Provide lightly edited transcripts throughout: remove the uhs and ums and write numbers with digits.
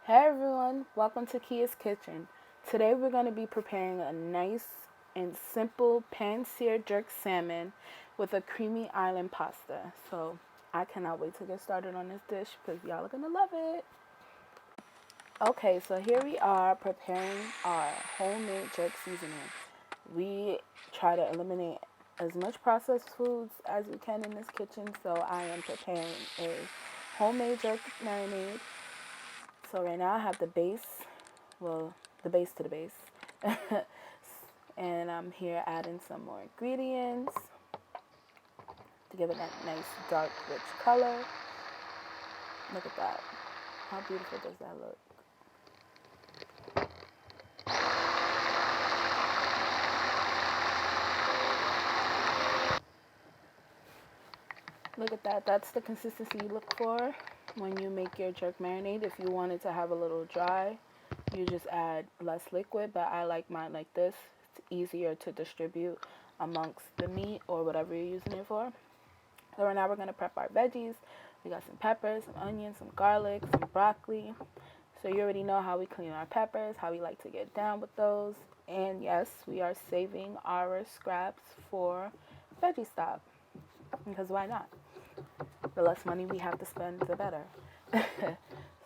Hey everyone, welcome to Kia's Kitchen. Today we're going to be preparing a nice and simple pan-seared jerk salmon with a creamy island pasta. So I cannot wait to get started on this dish because y'all are going to love it. Okay, so here we are preparing our homemade jerk seasoning. We try to eliminate as much processed foods as we can in this kitchen, so I am preparing a homemade jerk marinade. So right now I have the base, the base to the base. And I'm here adding some more ingredients to give it that nice dark rich color. Look at that. How beautiful does that look? Look at that. That's the consistency you look for when you make your jerk marinade. If you want it to have a little dry, you just add less liquid, but I like mine like this. It's easier to distribute amongst the meat or whatever you're using it for. So right now we're going to prep our veggies. We got some peppers, some onions, some garlic, some broccoli. So you already know how we clean our peppers, how we like to get down with those. And yes, we are saving our scraps for veggie stock. Because why not? The less money we have to spend, the better.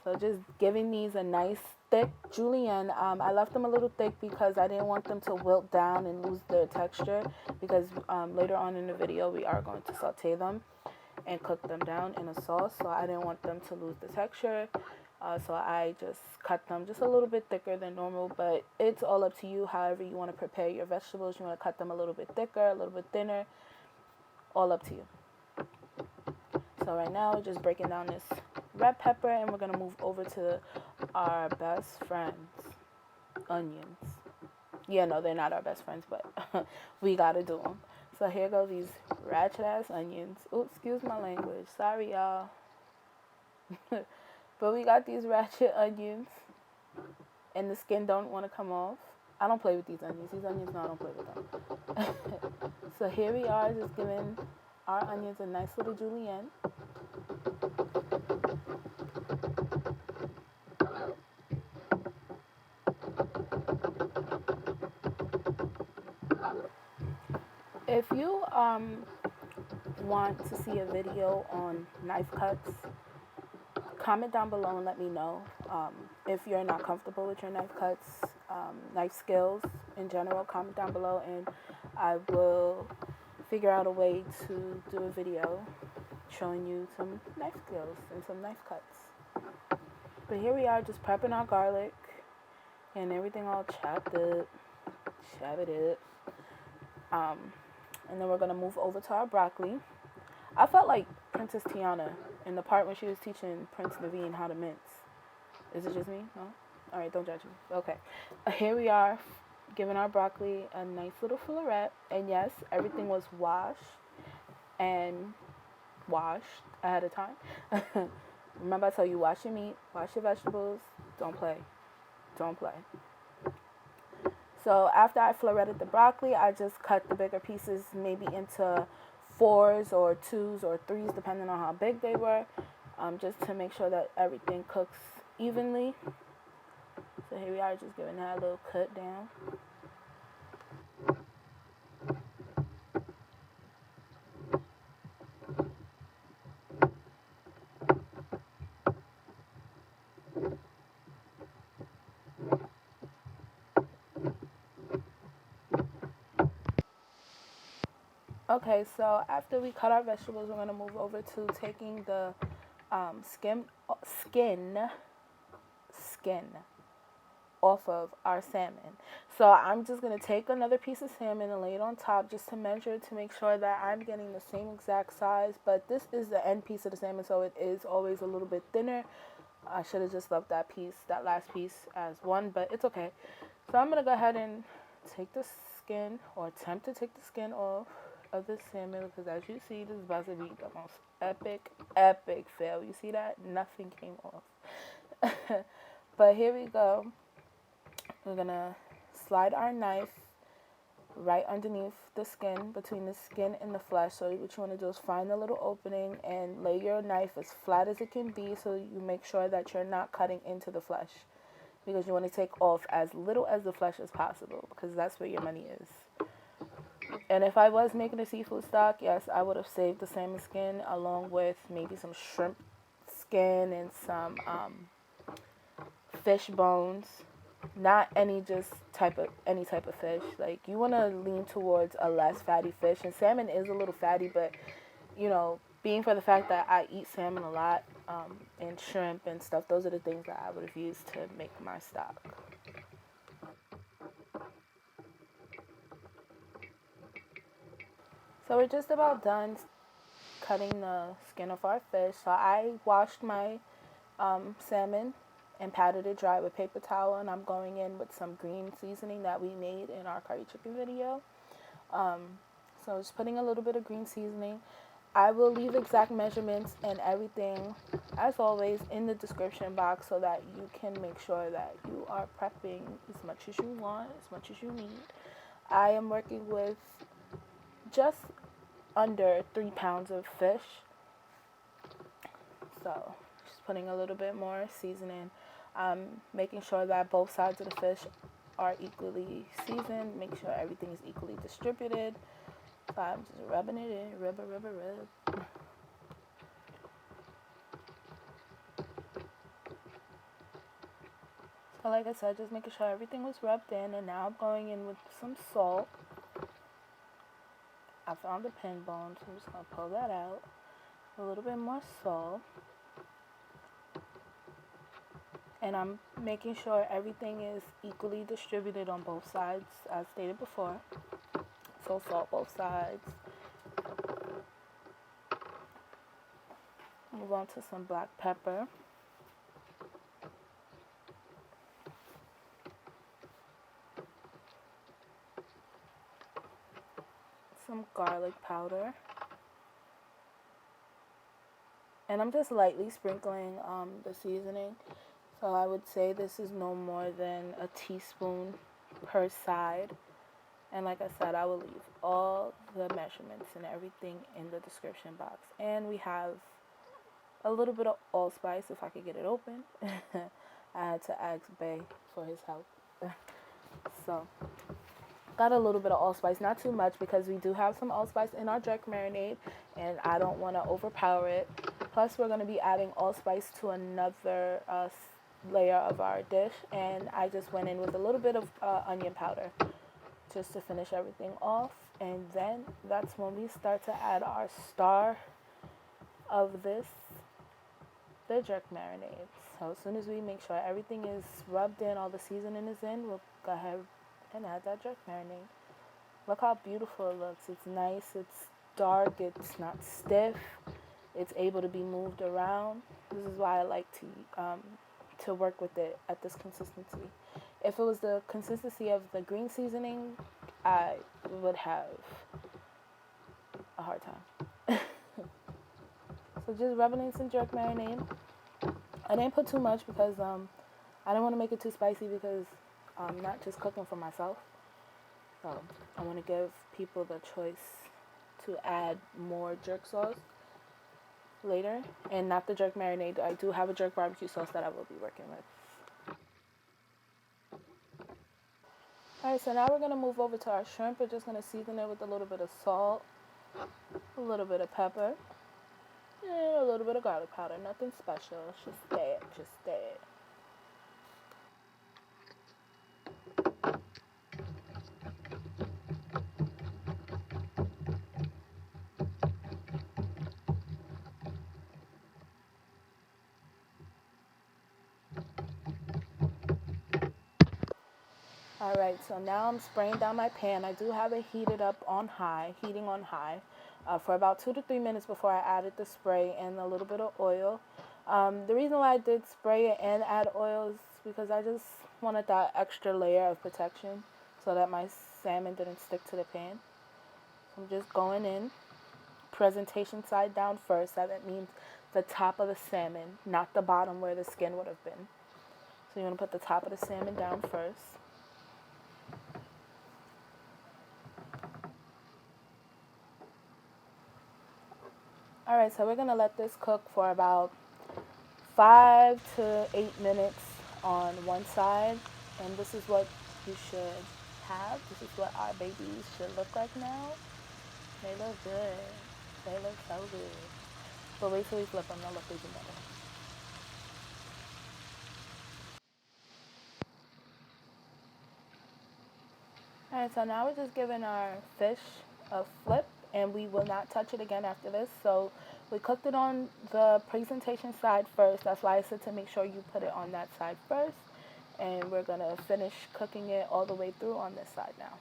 So just giving these a nice thick julienne. I left them a little thick because I didn't want them to wilt down and lose their texture, because later on in the video we are going to saute them and cook them down in a sauce, so I didn't want them to lose the texture. So I just cut them just a little bit thicker than normal, but it's all up to you however you want to prepare your vegetables. You want to cut them a little bit thicker, a little bit thinner, all up to you. So right now we're just breaking down this red pepper, and we're going to move over to our best friends, onions. Yeah, no, they're not our best friends, but we got to do them. So here go these ratchet ass onions. Oops, excuse my language. Sorry, y'all. But we got these ratchet onions, and the skin don't want to come off. I don't play with these onions. These onions, no, I don't play with them. So here we are, just giving our onions a nice little julienne. If you want to see a video on knife cuts, comment down below and let me know. If you're not comfortable with your knife cuts, knife skills in general, comment down below and I will figure out a way to do a video showing you some knife skills and some knife cuts. But here we are, just prepping our garlic and everything all chopped up. Chop it up. And then we're going to move over to our broccoli. I felt like Princess Tiana in the part when she was teaching Prince Naveen how to mince. Is it just me? No? Alright, don't judge me. Okay. Here we are, giving our broccoli a nice little fillet. And yes, everything was washed ahead of time. Remember I told you, wash your meat, wash your vegetables. Don't play. Don't play. So after I filleted the broccoli, I just cut the bigger pieces maybe into 4s or 2s or 3s, depending on how big they were, just to make sure that everything cooks evenly. So here we are, just giving that a little cut down. Okay, so after we cut our vegetables, we're going to move over to taking the skin off of our salmon. So I'm just going to take another piece of salmon and lay it on top just to measure to make sure that I'm getting the same exact size. But this is the end piece of the salmon, so it is always a little bit thinner. I should have just left that last piece as one, but it's okay. So I'm going to go ahead and take the skin, or attempt to take the skin off of the salmon, because as you see, this is about to be the most epic fail. You see that? Nothing came off. But here we go. We're going to slide our knife right underneath the skin, between the skin and the flesh. So what you want to do is find a little opening and lay your knife as flat as it can be, so you make sure that you're not cutting into the flesh, because you want to take off as little as the flesh as possible, because that's where your money is. And if I was making a seafood stock, yes, I would have saved the salmon skin along with maybe some shrimp skin and some fish bones. Not any type of fish. Like, you want to lean towards a less fatty fish, and salmon is a little fatty, but being for the fact that I eat salmon a lot, and shrimp and stuff, those are the things that I would have used to make my stock. So we're just about done cutting the skin off our fish. So I washed my salmon and patted it dry with paper towel, and I'm going in with some green seasoning that we made in our curry chicken video. So just putting a little bit of green seasoning. I will leave exact measurements and everything, as always, in the description box, so that you can make sure that you are prepping as much as you want, as much as you need. I am working with just under 3 pounds of fish. So just putting a little bit more seasoning, making sure that both sides of the fish are equally seasoned, make sure everything is equally distributed. So I'm just rubbing it in, rub. So like I said, just making sure everything was rubbed in, and now I'm going in with some salt. I found the pin bone, so I'm just going to pull that out. A little bit more salt. And I'm making sure everything is equally distributed on both sides, as stated before. So salt both sides. Move on to some black pepper. Some garlic powder. And I'm just lightly sprinkling the seasoning. So I would say this is no more than a teaspoon per side. And like I said, I will leave all the measurements and everything in the description box. And we have a little bit of allspice, if I could get it open. I had to ask Bay for his help. So, got a little bit of allspice, not too much, because we do have some allspice in our jerk marinade, and I don't want to overpower it. Plus, we're going to be adding allspice to another layer of our dish, and I just went in with a little bit of onion powder just to finish everything off. And then that's when we start to add our star of this, the jerk marinade. So as soon as we make sure everything is rubbed in, all the seasoning is in, we'll go ahead and add that jerk marinade. Look how beautiful it looks. It's nice, it's dark, it's not stiff, it's able to be moved around. This is why I like to work with it at this consistency. If it was the consistency of the green seasoning, I would have a hard time. So just rubbing in some jerk marinade. I didn't put too much because I didn't want to make it too spicy, because I'm not just cooking for myself. So I want to give people the choice to add more jerk sauce later, and not the jerk marinade. I do have a jerk barbecue sauce that I will be working with. Alright, so now we're going to move over to our shrimp. We're just going to season it with a little bit of salt, a little bit of pepper, and a little bit of garlic powder. Nothing special. It's just that. Alright, so now I'm spraying down my pan. I do have it heating on high, for about 2 to 3 minutes before I added the spray and a little bit of oil. The reason why I did spray it and add oil is because I just wanted that extra layer of protection so that my salmon didn't stick to the pan. So I'm just going in, presentation side down first. That means the top of the salmon, not the bottom where the skin would have been. So you want to put the top of the salmon down first. Alright, so we're going to let this cook for about 5 to 8 minutes on one side. And this is what you should have. This is what our babies should look like now. They look good. They look so good. But wait till we flip them. They'll look even better. Alright, so now we're just giving our fish a flip, and we will not touch it again after this. So we cooked it on the presentation side first. That's why I said to make sure you put it on that side first. And we're going to finish cooking it all the way through on this side now.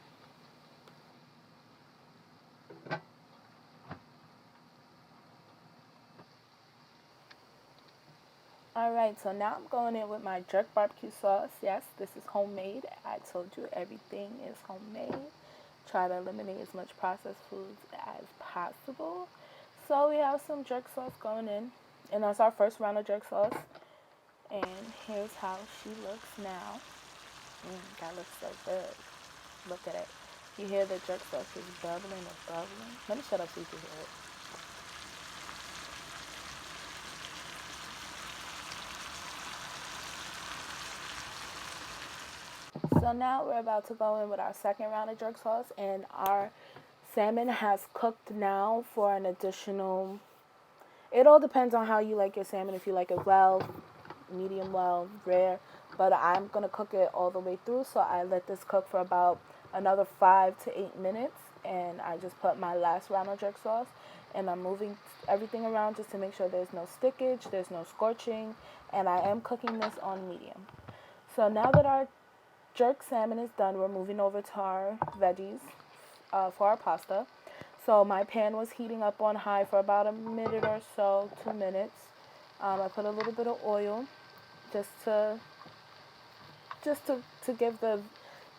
Alright, so now I'm going in with my jerk barbecue sauce. Yes, this is homemade. I told you everything is homemade. Try to eliminate as much processed foods as possible. So we have some jerk sauce going in. And that's our first round of jerk sauce. And here's how she looks now. That looks so good. Look at it. You hear the jerk sauce is bubbling and bubbling. Let me shut up so you can hear it. So now we're about to go in with our second round of jerk sauce, and our salmon has cooked now for an additional, it all depends on how you like your salmon, if you like it well, medium well, rare, but I'm going to cook it all the way through, so I let this cook for about another 5 to 8 minutes, and I just put my last round of jerk sauce, and I'm moving everything around just to make sure there's no stickage, there's no scorching, and I am cooking this on medium. So now that our jerk salmon is done, we're moving over to our veggies for our pasta. So my pan was heating up on high for about a minute or so, 2 minutes. I put a little bit of oil just to give the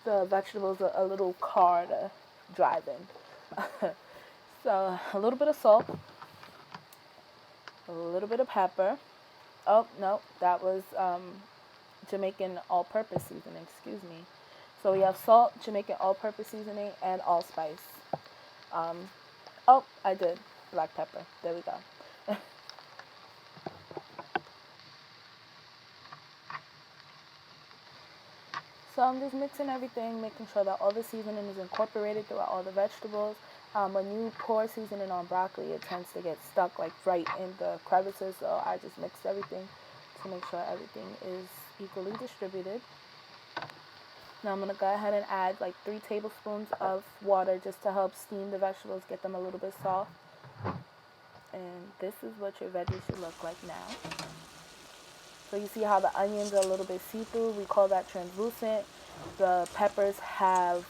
vegetables a little char to drive in. So a little bit of salt, a little bit of pepper. Oh no, that was Jamaican all-purpose seasoning, excuse me. So we have salt, Jamaican all-purpose seasoning, and allspice. Oh, I did black pepper. There we go. So I'm just mixing everything, making sure that all the seasoning is incorporated throughout all the vegetables. When you pour seasoning on broccoli, it tends to get stuck like right in the crevices, so I just mixed everything to make sure everything is equally distributed. Now I'm going to go ahead and add like 3 tablespoons of water just to help steam the vegetables, get them a little bit soft. And this is what your veggies should look like now. So you see how the onions are a little bit see-through. We call that translucent. The peppers have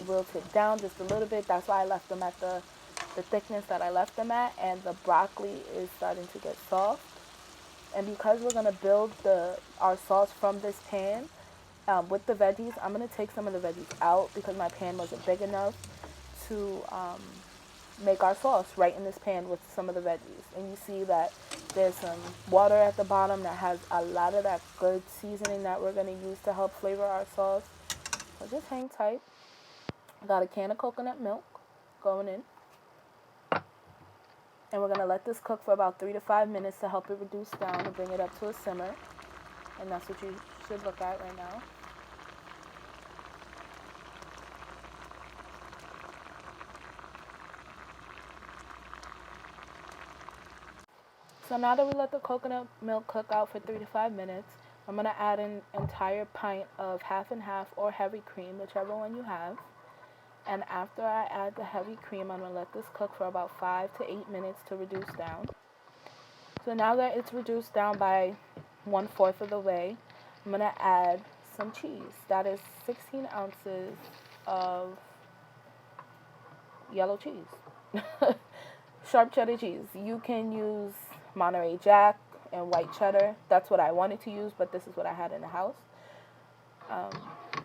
wilted down just a little bit. That's why I left them at the thickness that I left them at. And the broccoli is starting to get soft. And because we're going to build our sauce from this pan with the veggies, I'm going to take some of the veggies out because my pan wasn't big enough to make our sauce right in this pan with some of the veggies. And you see that there's some water at the bottom that has a lot of that good seasoning that we're going to use to help flavor our sauce. So just hang tight. Got a can of coconut milk going in. And we're going to let this cook for about 3 to 5 minutes to help it reduce down and bring it up to a simmer. And that's what you should look at right now. So now that we let the coconut milk cook out for 3 to 5 minutes, I'm going to add an entire pint of half and half or heavy cream, whichever one you have. And after I add the heavy cream, I'm going to let this cook for about 5 to 8 minutes to reduce down. So now that it's reduced down by 1/4 of the way, I'm going to add some cheese. That is 16 ounces of yellow cheese. Sharp cheddar cheese. You can use Monterey Jack and white cheddar. That's what I wanted to use, but this is what I had in the house.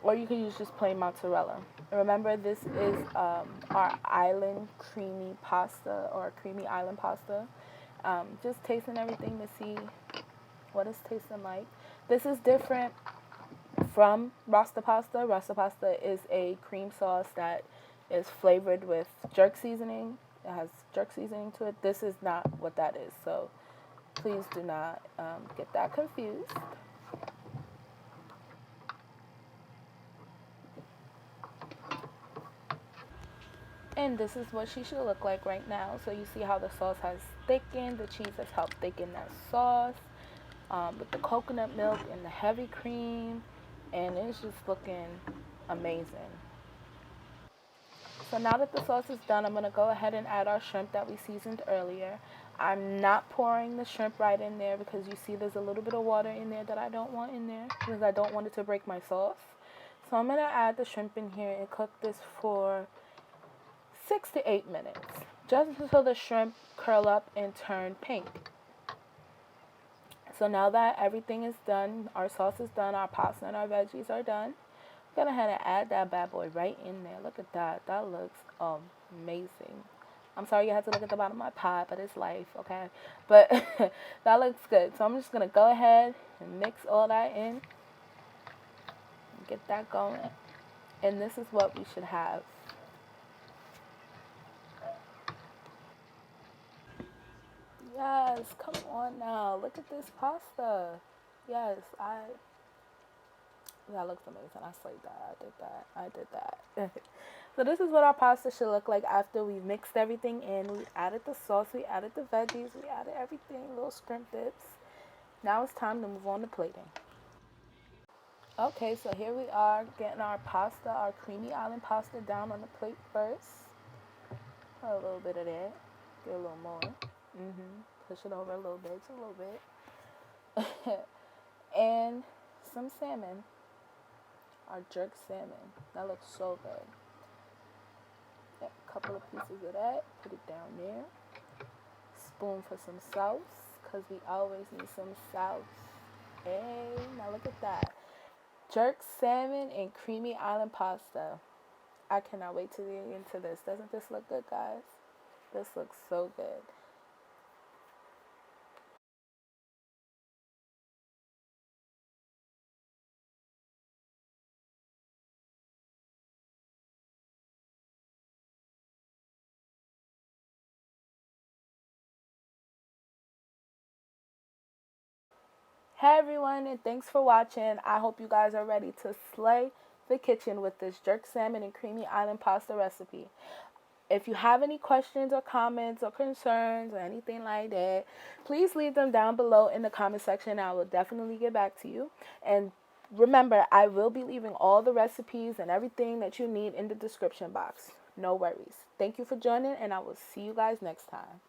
Or you can use just plain mozzarella. Remember, this is our island creamy pasta, or creamy island pasta. Just tasting everything to see what it's tasting like. This is different from Rasta pasta. Rasta pasta is a cream sauce that is flavored with jerk seasoning, It has jerk seasoning to it. This is not what that is. So please do not get that confused. And this is what she should look like right now. So you see how the sauce has thickened. The cheese has helped thicken that sauce with the coconut milk and the heavy cream. And it's just looking amazing. So now that the sauce is done, I'm going to go ahead and add our shrimp that we seasoned earlier. I'm not pouring the shrimp right in there because you see there's a little bit of water in there that I don't want in there because I don't want it to break my sauce. So I'm going to add the shrimp in here and cook this for 6 to 8 minutes, just until the shrimp curl up and turn pink. So now that everything is done, our sauce is done, our pasta and our veggies are done, I'm going to ahead and add that bad boy right in there. Look at that. That looks amazing. I'm sorry you had to look at the bottom of my pot, but it's life, okay? But that looks good. So I'm just going to go ahead and mix all that in and get that going. And this is what we should have. Yes, come on now. Look at this pasta. Yes, that looks amazing. I slayed that. I did that. So this is what our pasta should look like after we mixed everything in. We added the sauce, we added the veggies, we added everything, little shrimp dips. Now it's time to move on to plating. Okay, so here we are getting our pasta, our creamy island pasta down on the plate first. A little bit of that. Get a little more. Push it over a little bit, just a little bit. And some salmon. Our jerk salmon. That looks so good. Yep, a couple of pieces of that. Put it down there. Spoon for some sauce, because we always need some sauce. Hey, now look at that. Jerk salmon and creamy island pasta. I cannot wait to dig into this. Doesn't this look good, guys? This looks so good. Hey everyone, and thanks for watching. I hope you guys are ready to slay the kitchen with this jerk salmon and creamy island pasta recipe. If you have any questions or comments or concerns or anything like that, please leave them down below in the comment section. I will definitely get back to you. And remember, I will be leaving all the recipes and everything that you need in the description box. No worries. Thank you for joining, and I will see you guys next time.